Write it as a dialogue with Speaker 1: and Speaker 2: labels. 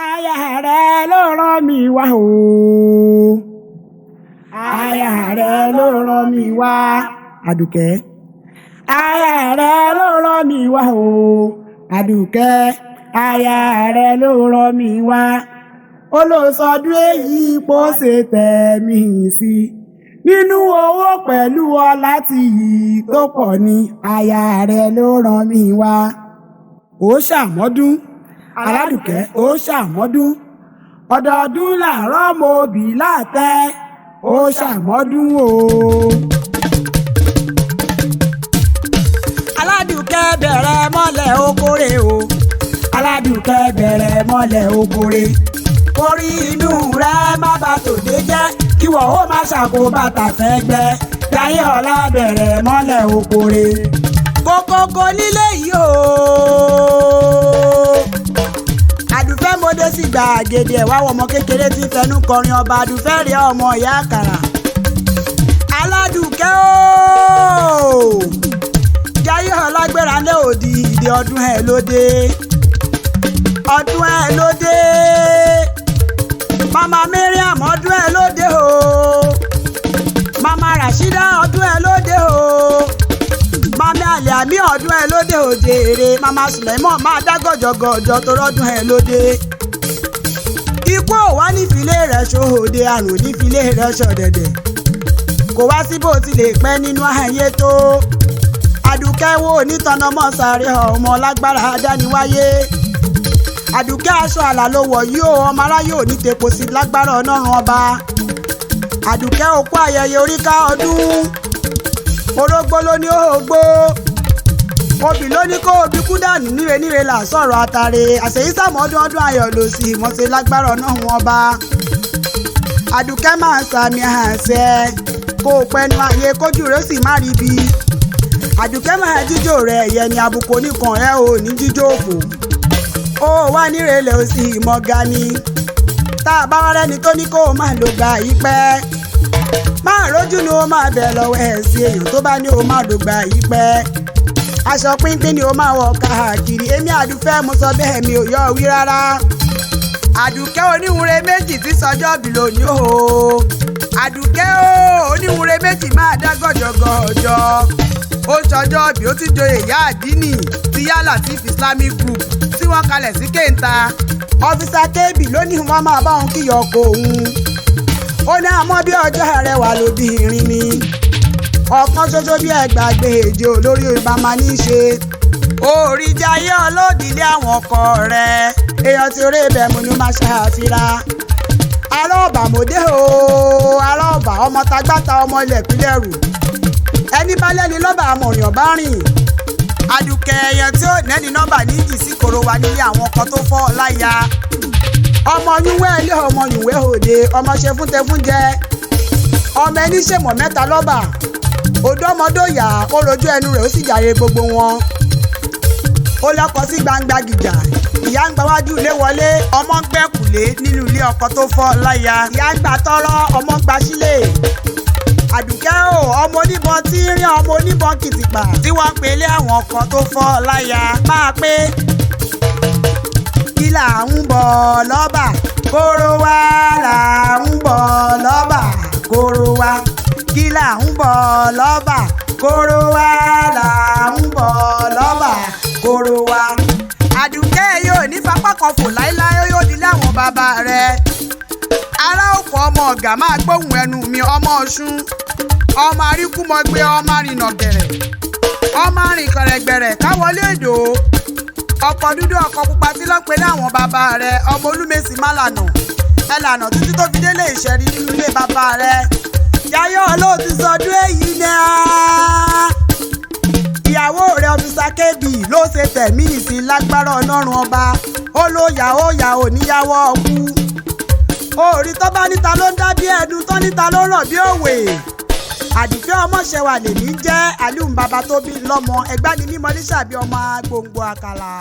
Speaker 1: Aya rẹ ló rán mi wá o. Aya rẹ ló rán mi wá. Àdùkẹ́. Aya rẹ ló rán mi wá o. Àdùkẹ́. Aya rẹ ló rán mi wá. Ó ló sọdún èyí pó ṣe tẹ̀ mí sí. Nínú owó pẹ̀lú ọlá tí yìí tó pọ̀ ni. Aya rẹ ló rán mi wá. Ó ṣàmọ́dún. Aládùkẹ́ ó ṣàmọ́dún. Ọdọọdún làárọ̀ mo bì látẹ́. Ó ṣàmọ́dún o. Aládùkẹ́ bẹ̀rẹ̀ mọ́lẹ̀ okore o. Aládùkẹ́ bẹ̀rẹ̀ mọ́lẹ̀ okore. Orí inú rẹ má bà tòde jẹ́. Kí wọ́n ó má ṣàkóbá tàfẹ́ gbẹ. Jayeola bẹ̀rẹ̀ mọ́lẹ̀ okore. Kókókó nílé yìí o. Àdùfẹ́ mọ́dé sì gba àgèdè ẹ̀wá ọmọ kékeré tí fẹnu kọrin ọba àdùfẹ́ rí ọmọ ìyá àkàrà. Aládùkẹ́ ooo. Jayeola gbéra lé òdì ìdè ọdún ẹ̀ lóde. Ọdún ẹ̀ lóde. Mama Mariam ọdún ẹ̀ lóde o. Mama Rashida ọdún ẹ̀ lóde o. Maami Iya ọdún ẹ̀ lóde òjèrè. Mama Suleiman máa dá gọ̀jọ̀gọ̀jọ̀ tó rọ́dún ẹ̀ lóde. Ikú ò wá nífilé rẹ̀ ṣòhòde, àrùn nífilé rẹ̀ ṣọ̀dẹ̀dẹ̀. Kò wá sí bó ti lè pẹ́ nínú ayé tó. Àdùkẹ́ wo onítànàmọ́ sáré ọmọ lágbára adániwáyé. Àdùkẹ́ aṣọ àlà ló wọ̀ yìí o, ọmọ aráyé ò ní tepo sí lágbára ọlọ́run ọba. Àdùkẹ́ òkú ayẹyẹ oríká ọdún. Orógbó ló ní ògbó. Obì ló ní kó obì kú dànù níre là sọ̀rọ̀ àtàrè. Àṣeyí sàmọ́dún ọdún ayọ̀ ló sì mọ̀ṣẹ́ lágbára ọlọ́run ọba. Àdùkẹ́ máa ń sàmì àṣẹ. Kó o pẹnu ayé kójú rẹ̀ sì má rí bi. Àdùkẹ́ máa jíjó rẹ̀ ẹ̀yẹ ni àbùkù oníkan ẹ̀ ò ní jíjó òfò. Ó wá nírèlè ó sì mọ́ ga ni. Tá a bá wá rẹ́ni tó ní kó o máa lò gbà yí pẹ́. Máa rójú ni ó máa bẹ̀ lọ́wọ́ ẹ̀ sí èèyàn tó bá ní o máa lò gbà yí pẹ́. Aṣọ pínpín ni ó máa wọ̀ káàkiri. Èmi Àdùfẹ́ mo sọ bẹ́ẹ̀ mi ò yọ wí rárá. Àdùkẹ́ oníwúre méjì tí sọjọ́ bí lónìí o. Àdùkẹ́ o oníwúre méjì máa dá gọ̀jọ̀gọ̀jọ̀. Ó ṣọjọ́ bí ó ti joyè ìyá àdínì ti yálà tí Islamic group tí wọ́n kalẹ̀ sí kéńtà. Ọ́físà kébì ló ní wọ́n máa bá òun kíyọ̀ ọkọ òun. Ó ní àmọ́ bí ọjọ́ rẹ̀ wà lóbìnrin ni. Ọ̀kan ṣoṣo bí ẹgbàgbé èjì olórí ìbá máa ní í ṣe. Orí Jayeola òdìlé àwọn ọkọ rẹ̀. Èèyàn tí orí ibẹ̀ mú ni ó máa ṣàfihàn. Ará ọ̀bà mòdé o. Ará ọ̀bà ọmọ tagbáta ọmọ ilẹ̀ ìpínlẹ̀ rù. Ẹni bá lẹ́ni lọ́bà àmọ̀ràn bá rìn. Àdùkẹ́ ẹyẹ tí ó nẹ́ni nọ́mbà ní ìjì sí koro wa nílé àwọn kan tó fọ́ láya. Ọmọ yúnwẹ́ ilé ọmọ yúnwẹ́ òde ọmọ ṣe fún tẹfún jẹ. Ọmọ ẹni ṣèmọ̀ mẹ́ta lọ́bà. Odó ọmọdóyà ó rojú ẹnu rẹ̀ ó sì jàre gbogbo wọn. Ó lọ́kọ sí gbangba gìjà. Ìyá ń gba wájú ilé wọlé. Ọmọ ń gbẹ́kùlé nínú ilé ọkọ tó fọ́ láya. Ìyá ń gbà tọ́rọ́ ọmọ ń gba sílé. Àdùkẹ́ o ọmọ oníbọn tí ń rí ọmọ oníbọn kìtìpà tí wọ́n ń pelé àwọn ọkọ̀ tó fọ́ láya máa pé kí là ń bọ̀ lọ́bà kóró wá là ń bọ̀ lọ́bà kóró wá kí là ń bọ̀ lọ́bà kóró wá là ń bọ̀ lọ́bà kóró wá. Àdùkẹ́ yóò ní fapá kan fò láéláé yóò dílé àwọn bàbá rẹ̀. Ará òkò ọmọ ọ̀gá máa gbóhùn ẹnu mi ọmọ ọ̀ṣun. Ọmọ aríkúmọgbé ọmọ arìnà gẹ̀rẹ̀. Ọmọ arìn kẹ̀rẹ̀gbẹ̀rẹ̀ káwọlé èdò. Ọkọ̀ dúdú ọkọ̀ pupa tí ló pe láwọn bàbá rẹ̀. Ọmọ Olúmèsì má lànà. Ẹ lànà títí tó fi délé ìṣẹ̀rí nínú ilé bàbá rẹ̀. Jayeola ti sọdún èyí náà. Ìyàwó rẹ̀ ọ́físà kébì ló ṣe tẹ̀mí ìsìn lágbára ọlọ́run ọba. Ó ló yà ó yà ò níyàwó ọkú. Orí tó bá níta ló ń dá bí ẹdun tó níta ló ràn bí òwe. Àdùfẹ́ ọmọṣẹ́wà lèmi jẹ́ àlùm bàbá tó bí lọ́mọ ẹgbẹ́ ni mímọ́ ní sàbí ọmọ gbòǹgbò àkàlà.